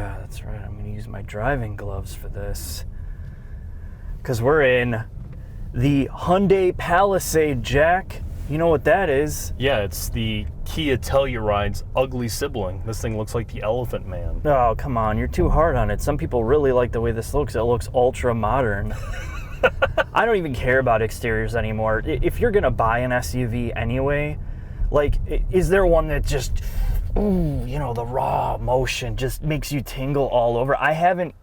yeah, that's right. I'm going to use my driving gloves for this. Because we're in the Hyundai Palisade, Jack. You know what that is? Yeah, it's the Kia Telluride's ugly sibling. This thing looks like the Elephant Man. Oh, come on. You're too hard on it. Some people really like the way this looks. It looks ultra modern. I don't even care about exteriors anymore. If you're going to buy an SUV anyway, like, is there one that just, the raw motion just makes you tingle all over? I haven't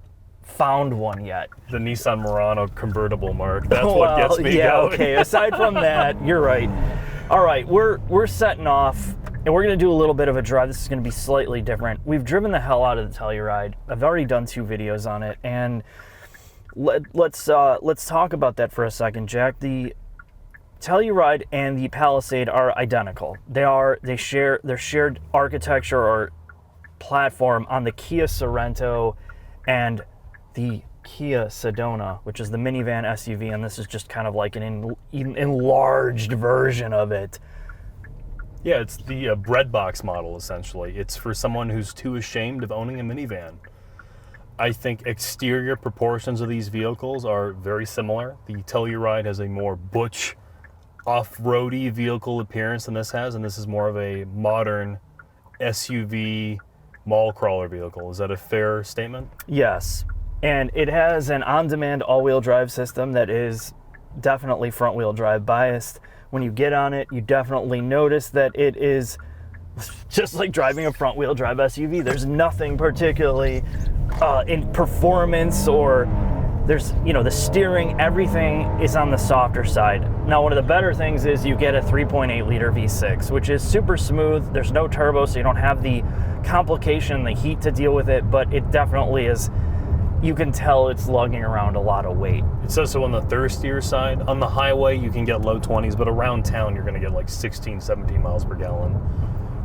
found one yet. The Nissan Murano convertible, Mark. That's what gets me going. Okay. Aside from that, you're right. All right, we're setting off, and we're going to do a little bit of a drive. This is going to be slightly different. We've driven the hell out of the Telluride. I've already done 2 videos on it, and let's talk about that for a second, Jack. The Telluride and the Palisade are identical. They share their shared architecture or platform on the Kia Sorento and the Kia Sedona, which is the minivan SUV, and this is just kind of like an enlarged version of it. Yeah, it's the breadbox model, essentially. It's for someone who's too ashamed of owning a minivan. I think exterior proportions of these vehicles are very similar. The Telluride has a more butch, off-roady vehicle appearance than this has, and this is more of a modern SUV mall crawler vehicle. Is that a fair statement? Yes, and it has an on-demand all-wheel drive system that is definitely front-wheel drive biased. When you get on it, you definitely notice that it is just like driving a front-wheel drive SUV. There's nothing particularly in performance, or there's, the steering, everything is on the softer side. Now, one of the better things is you get a 3.8 liter V6, which is super smooth. There's no turbo, so you don't have the complication, the heat to deal with it, but it definitely is, you can tell it's lugging around a lot of weight. It's also on the thirstier side. On the highway, you can get low 20s, but around town, you're going to get like 16, 17 miles per gallon,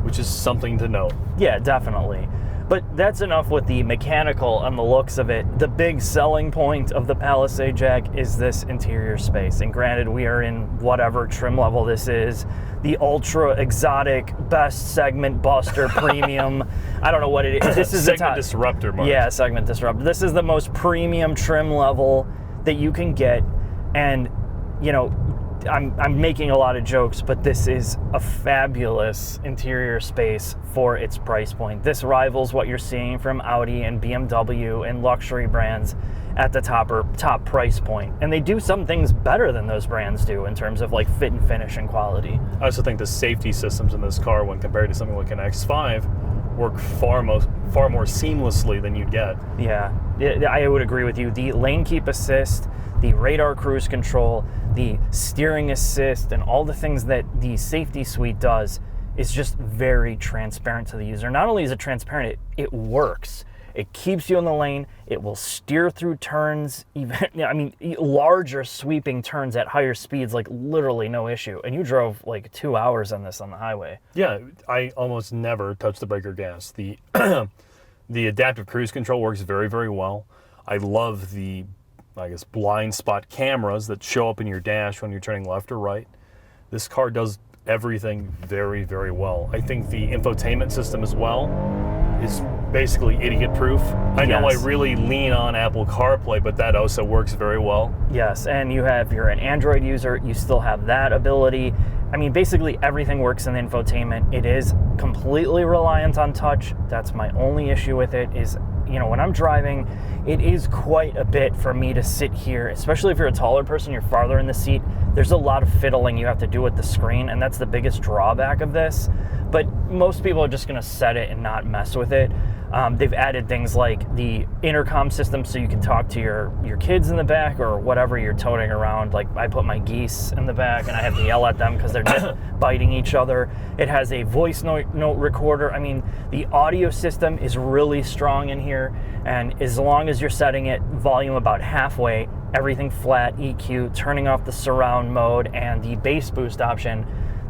which is something to note. Yeah, definitely. But that's enough with the mechanical and the looks of it. The big selling point of the Palisade, Jack, is this interior space. And granted, we are in whatever trim level this is, the ultra exotic, best segment buster premium. I don't know what it is. This is segment disruptor, Mark. Yeah, segment disruptor. This is the most premium trim level that you can get. And, I'm making a lot of jokes, but this is a fabulous interior space for its price point. This rivals what you're seeing from Audi and BMW and luxury brands at the top price point. And they do some things better than those brands do in terms of like fit and finish and quality. I also think the safety systems in this car, when compared to something like an X5, work far more seamlessly than you'd get. Yeah, I would agree with you. The lane keep assist, the radar cruise control, the steering assist, and all the things that the safety suite does is just very transparent to the user. Not only is it transparent, it works. It keeps you in the lane. It will steer through turns, larger sweeping turns at higher speeds, like literally no issue. And you drove like 2 hours on this on the highway. Yeah, I almost never touch the brake or gas. The adaptive cruise control works very, very well. I love the blind spot cameras that show up in your dash when you're turning left or right. This car does everything very, very well. I think the infotainment system as well is basically idiot-proof. I know I really lean on Apple CarPlay, but that also works very well. Yes, and you're an Android user, you still have that ability. I mean, basically everything works in the infotainment. It is completely reliant on touch. That's my only issue with it is, when I'm driving, it is quite a bit for me to sit here, especially if you're a taller person, you're farther in the seat. There's a lot of fiddling you have to do with the screen, and that's the biggest drawback of this. But most people are just going to set it and not mess with it. They've added things like the intercom system so you can talk to your kids in the back or whatever you're toting around. Like I put my geese in the back and I have to yell at them because they're biting each other. It has a voice note recorder. I mean, the audio system is really strong in here, and as long as you're setting it volume about halfway, everything flat, EQ, turning off the surround mode and the bass boost option,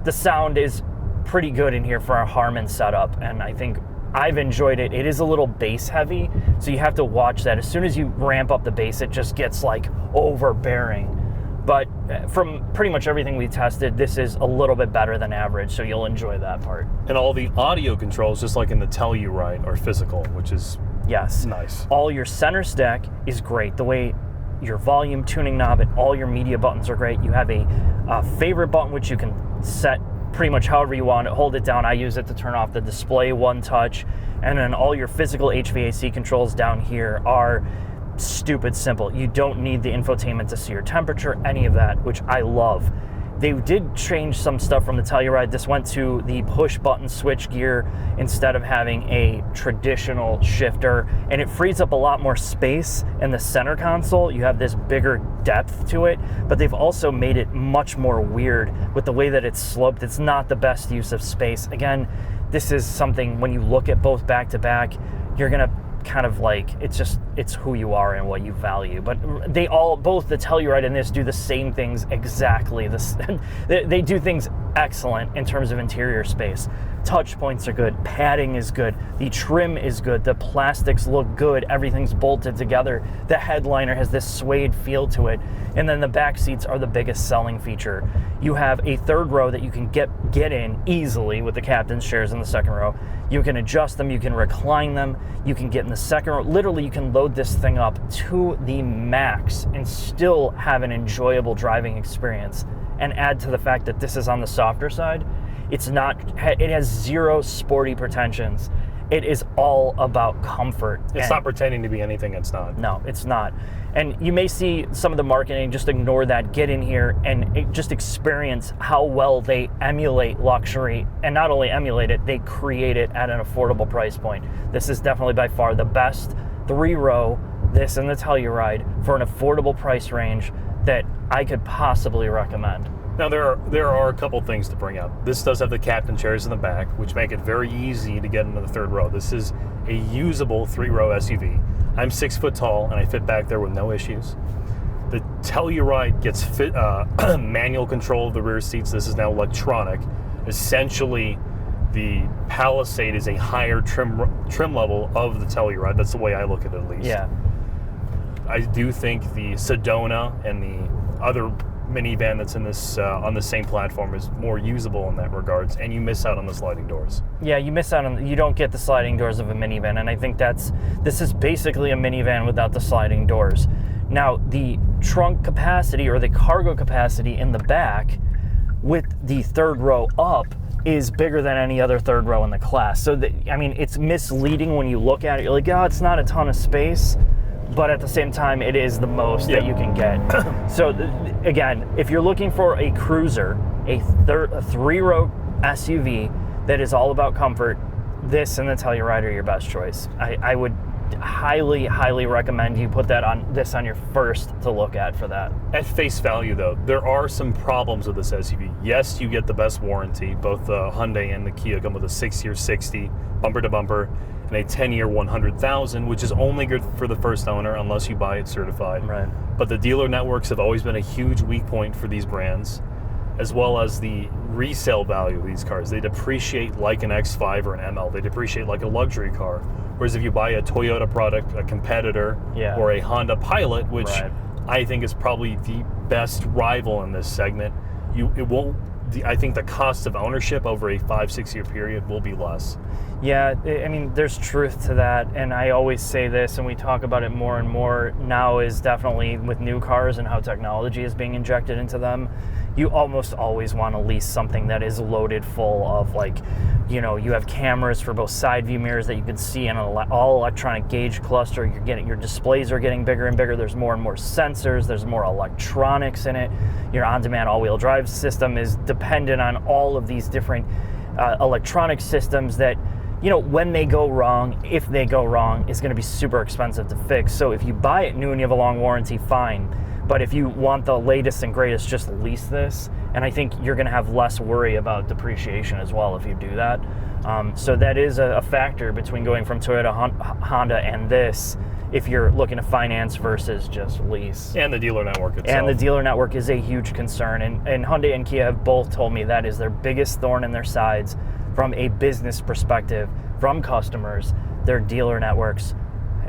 the sound is pretty good in here for a Harman setup, and I think I've enjoyed it. It is a little bass heavy, so you have to watch that. As soon as you ramp up the bass, it just gets like overbearing. But from pretty much everything we tested, this is a little bit better than average, so you'll enjoy that part. And all the audio controls, just like in the Telluride, are physical, which is, Yes. Nice. All your center stack is great. The way your volume tuning knob and all your media buttons are great. You have a favorite button which you can set pretty much however you want. Hold it down. I use it to turn off the display one touch. And then all your physical HVAC controls down here are stupid simple. You don't need the infotainment to see your temperature, any of that, which I love. They did change some stuff from the Telluride. This went to the push button switch gear instead of having a traditional shifter, and it frees up a lot more space in the center console. You have this bigger depth to it, but they've also made it much more weird with the way that it's sloped. It's not the best use of space. Again, this is something when you look at both back to back, you're gonna kind of like, it's who you are and what you value. But they all, both the Telluride and this, do the same things exactly. They do things excellent in terms of interior space. Touch points are good, padding is good, the trim is good, the plastics look good, everything's bolted together. The headliner has this suede feel to it, and then the back seats are the biggest selling feature. You have a third row that you can get in easily with the captain's chairs in the second row. You can adjust them, you can recline them, you can get in the second row. Literally, you can load this thing up to the max and still have an enjoyable driving experience. And add to the fact that this is on the softer side. It has zero sporty pretensions. It is all about comfort. It's not pretending to be anything it's not. No, it's not. And you may see some of the marketing, just ignore that, get in here and just experience how well they emulate luxury. And not only emulate it, they create it at an affordable price point. This is definitely by far the best 3-row, this and the Telluride, for an affordable price range that I could possibly recommend. Now, there are a couple things to bring up. This does have the captain chairs in the back, which make it very easy to get into the third row. This is a usable 3-row SUV. I'm 6 foot tall, and I fit back there with no issues. The Telluride gets manual control of the rear seats. This is now electronic. Essentially, the Palisade is a higher trim level of the Telluride. That's the way I look at it, at least. Yeah. I do think the Sedona and the other minivan that's in this on the same platform is more usable in that regards, and you miss out on the sliding doors. Yeah, you miss out on, you don't get the sliding doors of a minivan, and I think this is basically a minivan without the sliding doors. Now, the trunk capacity or the cargo capacity in the back with the third row up is bigger than any other third row in the class. So, it's misleading when you look at it. You're like, oh, it's not a ton of space, but at the same time, it is the most that you can get. So, again, if you're looking for a cruiser, a 3-row SUV that is all about comfort, this and the Telluride are your best choice. I would highly, highly recommend you put this on your first to look at for that. At face value, though, there are some problems with this SUV. Yes, you get the best warranty. Both the Hyundai and the Kia come with a 6-year 60, bumper to bumper, and a 10-year 100,000, which is only good for the first owner unless you buy it certified. Right. But the dealer networks have always been a huge weak point for these brands, as well as the resale value of these cars. They depreciate like an X5 or an ML. They depreciate like a luxury car. Whereas if you buy a Toyota product, a competitor, or a Honda Pilot, which I think is probably the best rival in this segment, I think the cost of ownership over a 5-6 year period will be less. Yeah, there's truth to that, and I always say this, and we talk about it more and more now, is definitely with new cars and how technology is being injected into them. You almost always want to lease something that is loaded full of, you have cameras for both side view mirrors that you can see in an all electronic gauge cluster. Your displays are getting bigger and bigger. There's more and more sensors. There's more electronics in it. Your on-demand all-wheel drive system is dependent on all of these different electronic systems that, when they go wrong, if they go wrong, is going to be super expensive to fix. So if you buy it new and you have a long warranty, fine. But if you want the latest and greatest, just lease this. And I think you're going to have less worry about depreciation as well if you do that. So that is a factor between going from Toyota, Honda, and this, if you're looking to finance versus just lease. And the dealer network itself. And the dealer network is a huge concern. And Hyundai and Kia have both told me that is their biggest thorn in their sides from a business perspective, from customers. Their dealer networks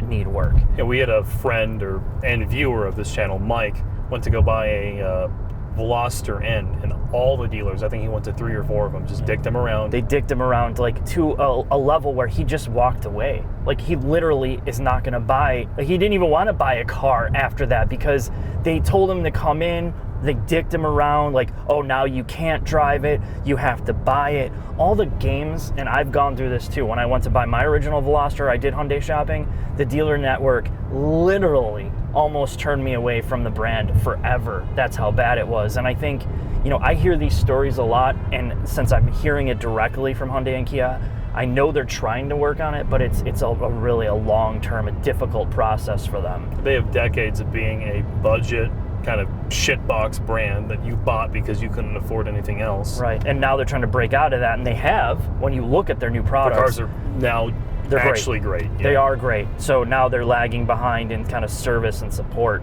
need work. Yeah, we had a friend and viewer of this channel, Mike, went to go buy a Veloster N, and all the dealers, I think he went to 3 or 4 of them, just dicked him around. They dicked him around to a level where he just walked away. Like, he literally is not going to buy, like, he didn't even want to buy a car after that because they told him to come in, they dicked him around, like, oh, now you can't drive it, you have to buy it. All the games, and I've gone through this too. When I went to buy my original Veloster, I did Hyundai shopping. The dealer network literally almost turned me away from the brand forever. That's how bad it was. And I think, you know, I hear these stories a lot, and since I'm hearing it directly from Hyundai and Kia, I know they're trying to work on it, but it's really a long-term, a difficult process for them. They have decades of being a budget kind of shitbox brand that you bought because you couldn't afford anything else. Right, and now they're trying to break out of that, and they have. When you look at their new products, the cars are now actually great. Yeah. They are great. So now they're lagging behind in kind of service and support.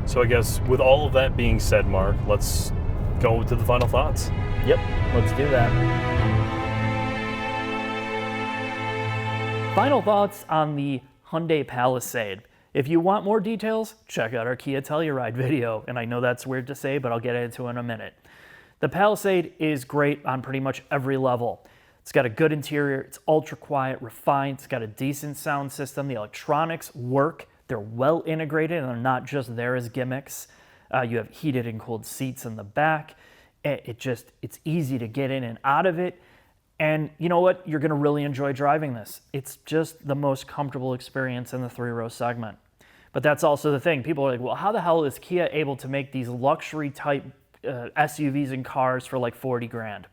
So I guess with all of that being said, Mark, let's go to the final thoughts. Yep, let's do that. Final thoughts on the Hyundai Palisade. If you want more details, check out our Kia Telluride video. And I know that's weird to say, but I'll get into it in a minute. The Palisade is great on pretty much every level. It's got a good interior, it's ultra quiet, refined, it's got a decent sound system. The electronics work, they're well integrated and they're not just there as gimmicks. You have heated and cooled seats in the back. It's easy to get in and out of it. And you know what? You're going to really enjoy driving this. It's just the most comfortable experience in the three-row segment. But that's also the thing. People are like, well, how the hell is Kia able to make these luxury type SUVs and cars for like 40 grand?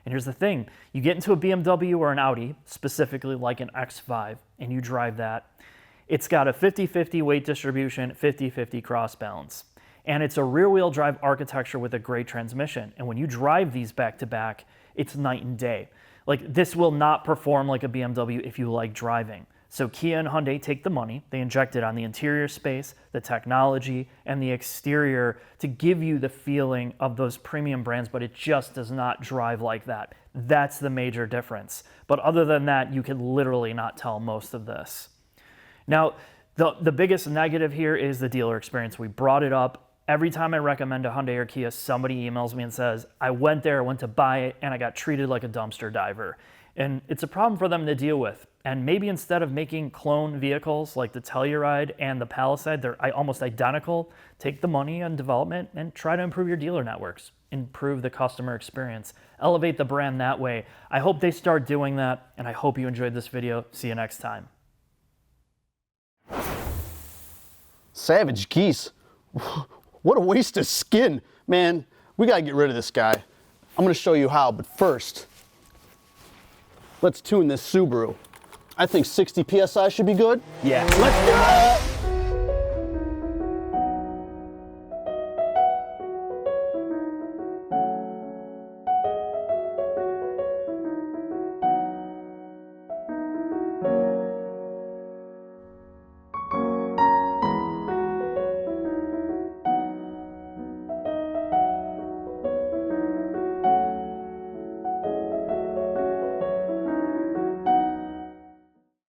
And here's the thing. You get into a BMW or an Audi, specifically like an X5, and you drive that. It's got a 50-50 weight distribution, 50-50 cross balance. And it's a rear-wheel drive architecture with a great transmission. And when you drive these back-to-back, it's night and day. Like, this will not perform like a BMW if you like driving. So Kia and Hyundai take the money, they inject it on the interior space, the technology, and the exterior to give you the feeling of those premium brands, but it just does not drive like that. That's the major difference. But other than that, you can literally not tell most of this. Now, the biggest negative here is the dealer experience. We brought it up. Every time I recommend a Hyundai or Kia, somebody emails me and says, I went there, I went to buy it, and I got treated like a dumpster diver. And it's a problem for them to deal with. And maybe instead of making clone vehicles like the Telluride and the Palisade, they're almost identical, take the money on development and try to improve your dealer networks, improve the customer experience, elevate the brand that way. I hope they start doing that, and I hope you enjoyed this video. See you next time. Savage geese. What a waste of skin. Man, we gotta get rid of this guy. I'm gonna show you how, but first, let's tune this Subaru. I think 60 PSI should be good. Yeah, let's go!